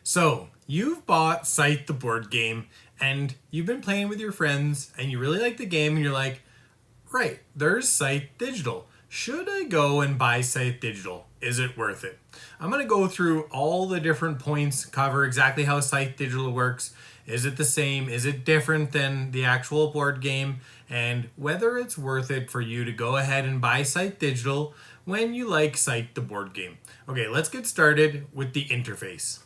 So, you've bought Scythe the board game and you've been playing with your friends and you really like the game and you're like, right, there's Scythe Digital. Should I go and buy Scythe Digital? Is it worth it? I'm going to go through all the different points, cover exactly how Scythe Digital works. Is it the same? Is it different than the actual board game? And whether it's worth it for you to go ahead and buy Scythe Digital when you like Scythe the board game. Okay, let's get started with the interface.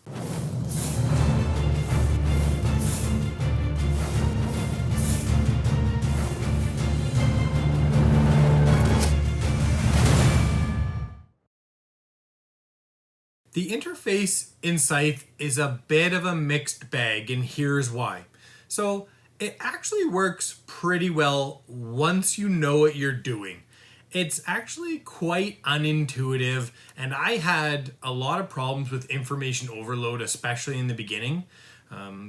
The interface in Scythe is a bit of a mixed bag, and here's why. So, it actually works pretty well once you know what you're doing. It's actually quite unintuitive, and I had a lot of problems with information overload, especially in the beginning.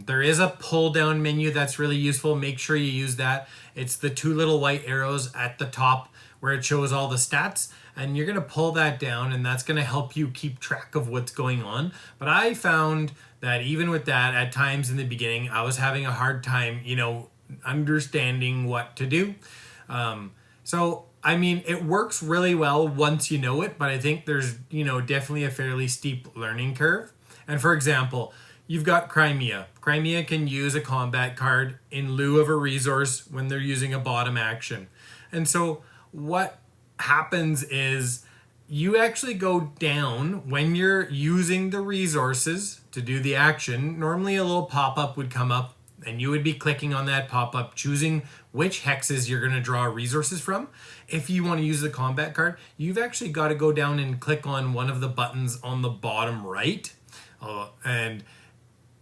There is a pull down menu that's really useful. Make sure you use that. It's the two little white arrows at the top where it shows all the stats, and you're going to pull that down, and that's going to help you keep track of what's going on. But I found that even with that, at times in the beginning, I was having a hard time, understanding what to do. It works really well once you know it, but I think there's, definitely a fairly steep learning curve. And for example, you've got Crimea. Crimea can use a combat card in lieu of a resource when they're using a bottom action. And so what happens is you actually go down when you're using the resources to do the action. Normally a little pop-up would come up and you would be clicking on that pop-up, choosing which hexes you're going to draw resources from. If you want to use the combat card, you've actually got to go down and click on one of the buttons on the bottom right. And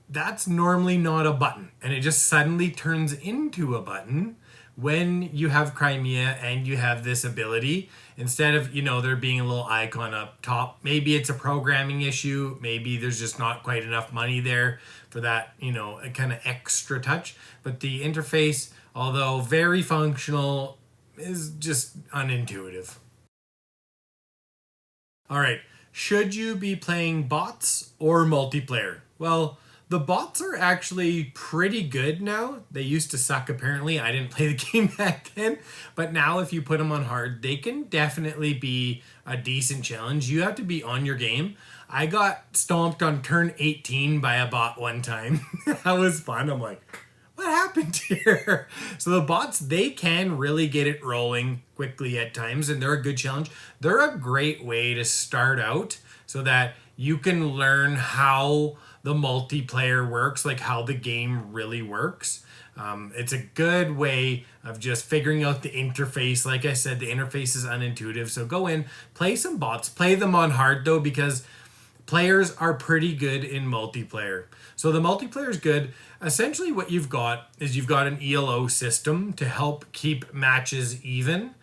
that's normally not a button. And it just suddenly turns into a button when you have Crimea and you have this ability. Instead of, there being a little icon up top, maybe it's a programming issue. Maybe there's just not quite enough money there for that, a kind of extra touch. But the interface, although very functional, is just unintuitive. All right, should you be playing bots or multiplayer? Well, the bots are actually pretty good now. They used to suck apparently. I didn't play the game back then. But now if you put them on hard, they can definitely be a decent challenge. You have to be on your game. I got stomped on turn 18 by a bot one time. That was fun. I'm like, what happened here? So the bots, they can really get it rolling quickly at times, and they're a good challenge. They're a great way to start out so that you can learn how the multiplayer works, like how the game really works. It's a good way of just figuring out the interface. Like I said, the interface is unintuitive. So go in, play some bots, play them on hard though, because players are pretty good in multiplayer. So the multiplayer is good. Essentially what you've got is you've got an ELO system to help keep matches even.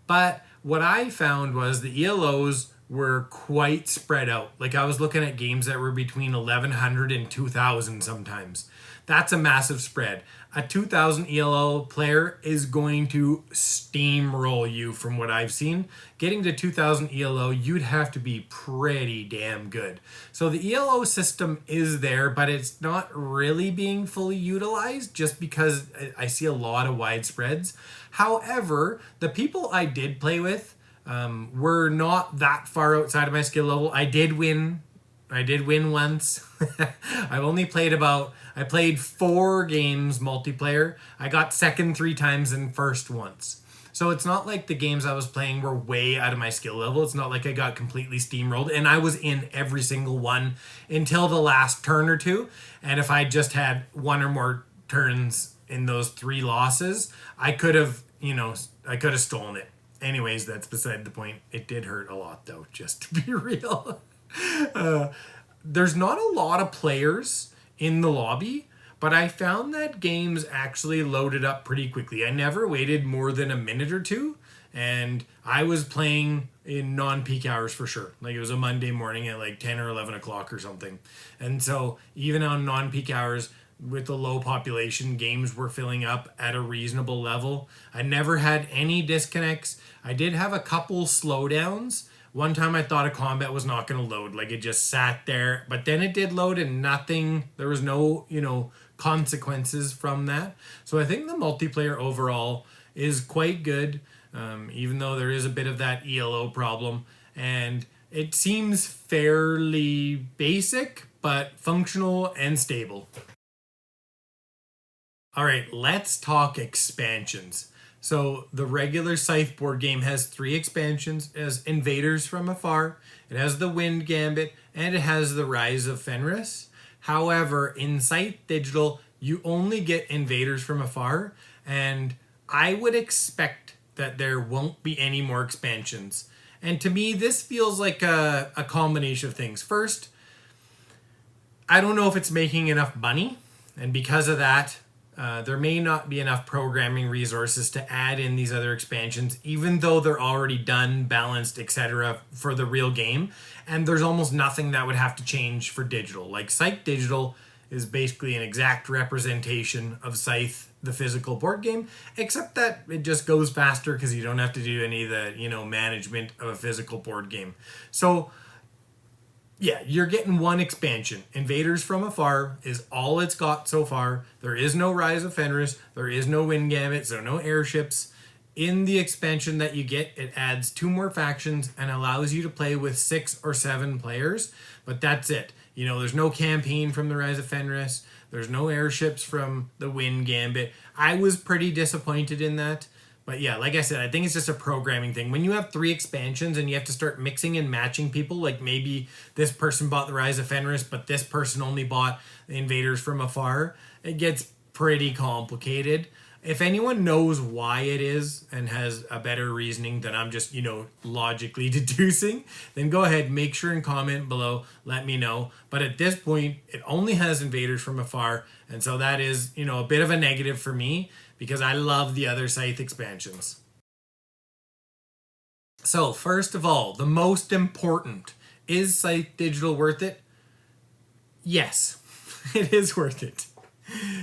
But what I found was the ELOs were quite spread out. Like I was looking at games that were between 1100 and 2000 sometimes. That's a massive spread. A 2000 ELO player is going to steamroll you from what I've seen. Getting to 2000 ELO, you'd have to be pretty damn good. So the ELO system is there, but it's not really being fully utilized just because I see a lot of wide spreads. However, the people I did play with were not that far outside of my skill level. I did win once. I played 4 games multiplayer. I got second 3 times and first once. So it's not like the games I was playing were way out of my skill level. It's not like I got completely steamrolled, and I was in every single one until the last turn or two. And if I just had one or more turns in those 3 losses, I could have stolen it. Anyways, that's beside the point. It did hurt a lot, though, just to be real. There's not a lot of players in the lobby, but I found that games actually loaded up pretty quickly. I never waited more than a minute or two, and I was playing in non-peak hours for sure. Like it was a Monday morning at like 10 or 11 o'clock or something. And so even on non-peak hours, with the low population, games were filling up at a reasonable level. I never had any disconnects. I did have a couple slowdowns, One time I thought a combat was not going to load, like it just sat there, but then it did load and nothing, there was no, consequences from that. So I think the multiplayer overall is quite good, even though there is a bit of that ELO problem. And it seems fairly basic, but functional and stable. All right, let's talk expansions. So the regular Scythe board game has 3 expansions. It has Invaders from Afar, it has the Wind Gambit, and it has the Rise of Fenris. However, in Scythe Digital, you only get Invaders from Afar, and I would expect that there won't be any more expansions. And to me, this feels like a combination of things. First, I don't know if it's making enough money, and because of that, there may not be enough programming resources to add in these other expansions, even though they're already done, balanced, etc. for the real game. And there's almost nothing that would have to change for digital. Like Scythe Digital is basically an exact representation of Scythe, the physical board game, except that it just goes faster because you don't have to do any of the, management of a physical board game. So yeah, you're getting one expansion. Invaders from Afar is all it's got so far. There is no Rise of Fenris. There is no Wind Gambit, so no airships. In the expansion that you get, it adds 2 more factions and allows you to play with 6 or 7 players. But that's it. There's no campaign from the Rise of Fenris. There's no airships from the Wind Gambit. I was pretty disappointed in that. But yeah, like I said, I think it's just a programming thing. When you have 3 expansions and you have to start mixing and matching people, like maybe this person bought the Rise of Fenris, but this person only bought the Invaders from Afar, it gets pretty complicated. If anyone knows why it is and has a better reasoning than I'm just, logically deducing, then go ahead, make sure and comment below, let me know. But at this point, it only has Invaders from Afar, and so that is, a bit of a negative for me, because I love the other Scythe expansions. So first of all, the most important, is Scythe Digital worth it? Yes, it is worth it.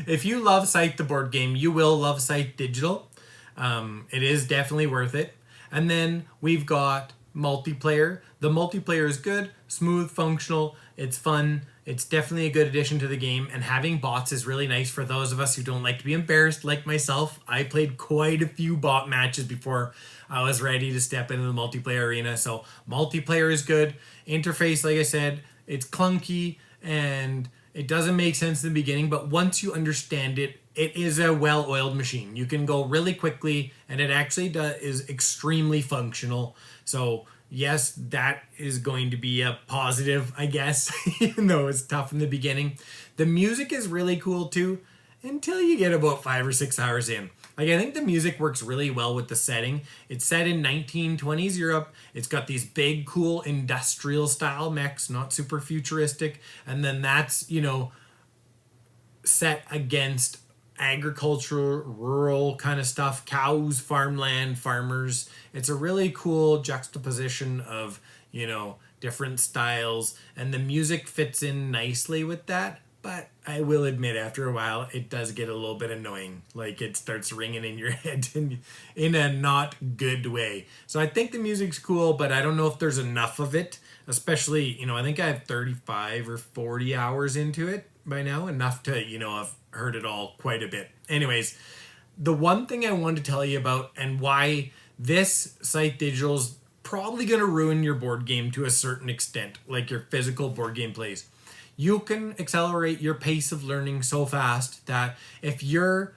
If you love Scythe the board game, you will love Scythe Digital. It is definitely worth it. And then we've got multiplayer. The multiplayer is good, smooth, functional, it's fun. It's definitely a good addition to the game, and having bots is really nice for those of us who don't like to be embarrassed, like myself. I played quite a few bot matches before I was ready to step into the multiplayer arena, so multiplayer is good. Interface, like I said, it's clunky, and it doesn't make sense in the beginning, but once you understand it, it is a well-oiled machine. You can go really quickly, and it actually is extremely functional, so yes, that is going to be a positive, I guess, even though it's tough in the beginning. The music is really cool too, until you get about 5 or 6 hours in. Like, I think the music works really well with the setting. It's set in 1920s Europe. It's got these big, cool industrial style mechs, not super futuristic. And then that's, set against agriculture, rural kind of stuff, cows, farmland, farmers. It's a really cool juxtaposition of, different styles, and the music fits in nicely with that. But I will admit, after a while, it does get a little bit annoying. Like, it starts ringing in your head in a not good way. So I think the music's cool, but I don't know if there's enough of it. Especially, I think I have 35 or 40 hours into it by now. Enough to, I've heard it all quite a bit. Anyways, the one thing I wanted to tell you about, and why this Scythe Digital's probably going to ruin your board game to a certain extent, like your physical board game plays. You can accelerate your pace of learning so fast that if you're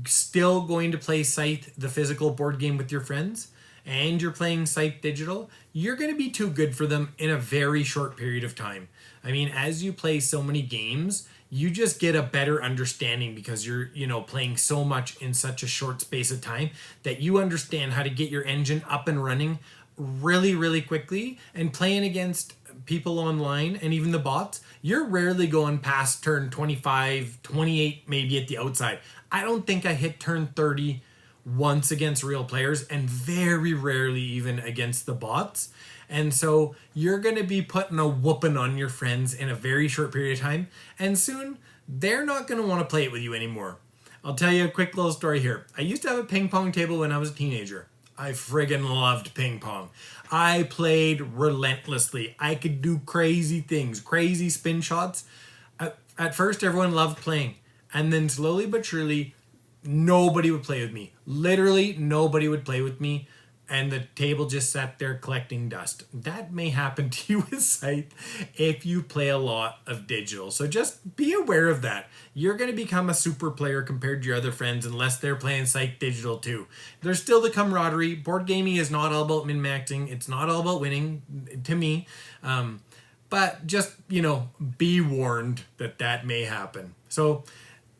still going to play Scythe, the physical board game, with your friends, and you're playing Scythe Digital, you're going to be too good for them in a very short period of time. I mean, as you play so many games, you just get a better understanding because you're, playing so much in such a short space of time that you understand how to get your engine up and running really, really quickly. And playing against people online and even the bots, you're rarely going past turn 25, 28, maybe at the outside. I don't think I hit turn 30 once against real players, and very rarely even against the bots. And so you're going to be putting a whooping on your friends in a very short period of time, and soon they're not going to want to play it with you anymore. I'll tell you a quick little story here. I used to have a ping pong table when I was a teenager. I friggin' loved ping pong. I played relentlessly. I could do crazy things, crazy spin shots. At first, everyone loved playing. And then slowly but surely, nobody would play with me. Literally, nobody would play with me. And the table just sat there collecting dust. That may happen to you with Scythe if you play a lot of digital. So just be aware of that. You're going to become a super player compared to your other friends unless they're playing Scythe Digital too. There's still the camaraderie. Board gaming is not all about min-maxing. It's not all about winning, to me. But just, be warned that that may happen. So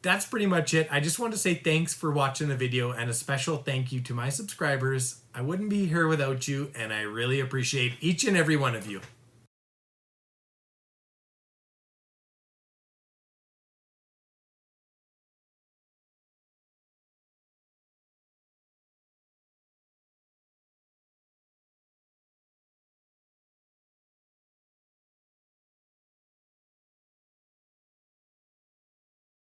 that's pretty much it. I just want to say thanks for watching the video and a special thank you to my subscribers. I wouldn't be here without you, and I really appreciate each and every one of you.